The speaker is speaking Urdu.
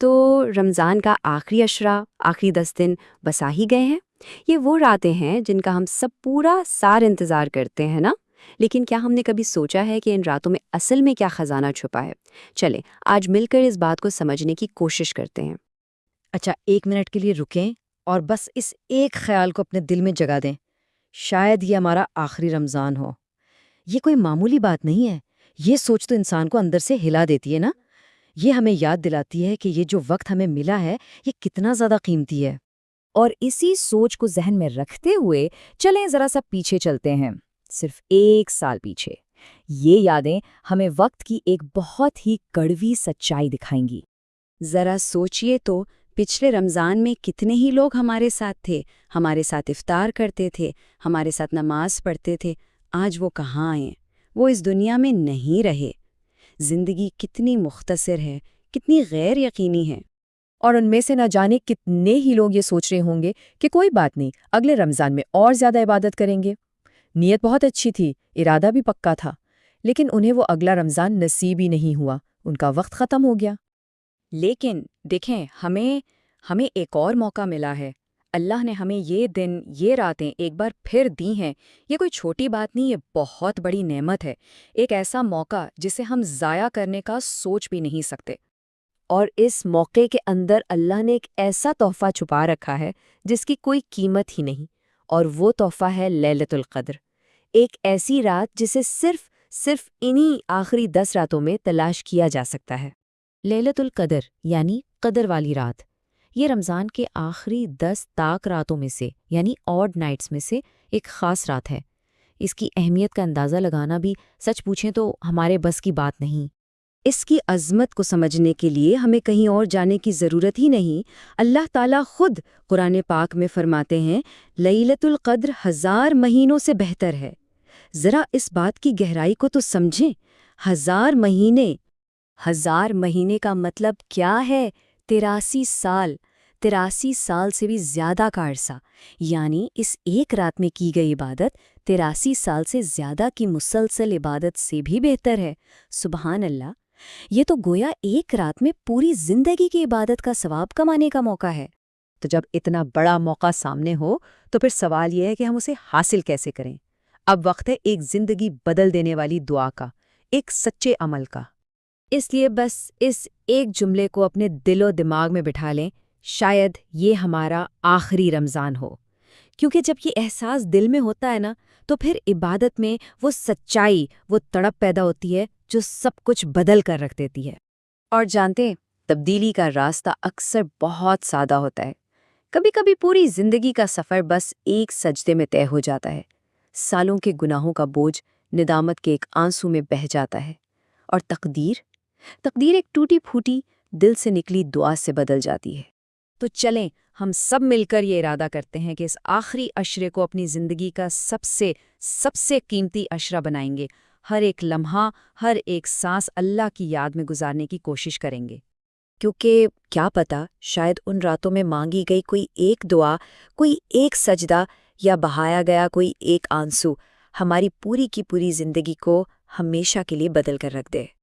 تو رمضان کا آخری عشرہ، آخری 10 دن بس آ ہی گئے ہیں۔ یہ وہ راتیں ہیں جن کا ہم سب پورا سال انتظار کرتے ہیں نا؟ لیکن کیا ہم نے کبھی سوچا ہے کہ ان راتوں میں اصل میں کیا خزانہ چھپا ہے؟ چلیں آج مل کر اس بات کو سمجھنے کی کوشش کرتے ہیں۔ اچھا، 1 منٹ کے لیے رکیں اور بس اس ایک خیال کو اپنے دل میں جگا دیں، شاید یہ ہمارا آخری رمضان ہو۔ یہ کوئی معمولی بات نہیں ہے، یہ سوچ تو انسان کو اندر سے ہلا دیتی ہے نا۔ یہ ہمیں یاد دلاتی ہے کہ یہ جو وقت ہمیں ملا ہے یہ کتنا زیادہ قیمتی ہے۔ اور اسی سوچ کو ذہن میں رکھتے ہوئے چلیں ذرا سا پیچھے چلتے ہیں، صرف 1 سال پیچھے۔ یہ یادیں ہمیں وقت کی ایک بہت ہی کڑوی سچائی دکھائیں گی۔ ذرا سوچئے تو پچھلے رمضان میں کتنے ہی لوگ ہمارے ساتھ تھے، ہمارے ساتھ افطار کرتے تھے، ہمارے ساتھ نماز پڑھتے تھے۔ آج وہ کہاں ہیں؟ وہ اس دنیا میں نہیں رہے۔ زندگی کتنی مختصر ہے، کتنی غیر یقینی ہے۔ اور ان میں سے نہ جانے کتنے ہی لوگ یہ سوچ رہے ہوں گے کہ کوئی بات نہیں، اگلے رمضان میں اور زیادہ عبادت کریں گے۔ نیت بہت اچھی تھی، ارادہ بھی پکا تھا، لیکن انہیں وہ اگلا رمضان نصیب ہی نہیں ہوا، ان کا وقت ختم ہو گیا۔ لیکن دیکھیں، ہمیں ایک اور موقع ملا ہے۔ اللہ نے ہمیں یہ دن، یہ راتیں ایک بار پھر دی ہیں۔ یہ کوئی چھوٹی بات نہیں، یہ بہت بڑی نعمت ہے۔ ایک ایسا موقع جسے ہم ضائع کرنے کا سوچ بھی نہیں سکتے۔ اور اس موقع کے اندر اللہ نے ایک ایسا تحفہ چھپا رکھا ہے جس کی کوئی قیمت ہی نہیں، اور وہ تحفہ ہے لیلۃ القدر، ایک ایسی رات جسے صرف انہی آخری 10 راتوں میں تلاش کیا جا سکتا ہے۔ لیلۃ القدر یعنی قدر والی رات، یہ رمضان کے آخری 10 تاک راتوں میں سے یعنی آڈ نائٹس میں سے ایک خاص رات ہے۔ اس کی اہمیت کا اندازہ لگانا بھی سچ پوچھیں تو ہمارے بس کی بات نہیں۔ اس کی عظمت کو سمجھنے کے لیے ہمیں کہیں اور جانے کی ضرورت ہی نہیں۔ اللہ تعالیٰ خود قرآن پاک میں فرماتے ہیں، لیلۃ القدر 1000 مہینوں سے بہتر ہے۔ ذرا اس بات کی گہرائی کو تو سمجھیں۔ 1000 مہینے، 1000 مہینے کا مطلب کیا ہے؟ 83 سال، 83 سال سے بھی زیادہ کا عرصہ۔ یعنی اس ایک رات میں کی گئی عبادت 83 سال سے زیادہ کی مسلسل عبادت سے بھی بہتر ہے۔ سبحان اللہ! یہ تو گویا ایک رات میں پوری زندگی کی عبادت کا ثواب کمانے کا موقع ہے۔ تو جب اتنا بڑا موقع سامنے ہو تو پھر سوال یہ ہے کہ ہم اسے حاصل کیسے کریں؟ اب وقت ہے ایک زندگی بدل دینے والی دعا کا، ایک سچے عمل کا۔ اس لیے بس اس ایک جملے کو اپنے دل و دماغ میں بٹھا لیں، شاید یہ ہمارا آخری رمضان ہو۔ کیونکہ جب یہ احساس دل میں ہوتا ہے نا، تو پھر عبادت میں وہ سچائی، وہ تڑپ پیدا ہوتی ہے جو سب کچھ بدل کر رکھ دیتی ہے۔ اور جانتے ہیں، تبدیلی کا راستہ اکثر بہت سادہ ہوتا ہے۔ کبھی کبھی پوری زندگی کا سفر بس ایک سجدے میں طے ہو جاتا ہے۔ سالوں کے گناہوں کا بوجھ ندامت کے ایک آنسو میں بہہ جاتا ہے، اور تقدیر ایک ٹوٹی پھوٹی دل سے نکلی دعا سے بدل جاتی ہے۔ تو چلیں ہم سب مل کر یہ ارادہ کرتے ہیں کہ اس آخری عشرے کو اپنی زندگی کا سب سے قیمتی عشرہ بنائیں گے۔ ہر ایک لمحہ، ہر ایک سانس اللہ کی یاد میں گزارنے کی کوشش کریں گے۔ کیونکہ کیا پتہ، شاید ان راتوں میں مانگی گئی کوئی ایک دعا، کوئی ایک سجدہ، یا بہایا گیا کوئی ایک آنسو ہماری پوری کی پوری زندگی کو ہمیشہ کے لیے بدل کر رکھ دے۔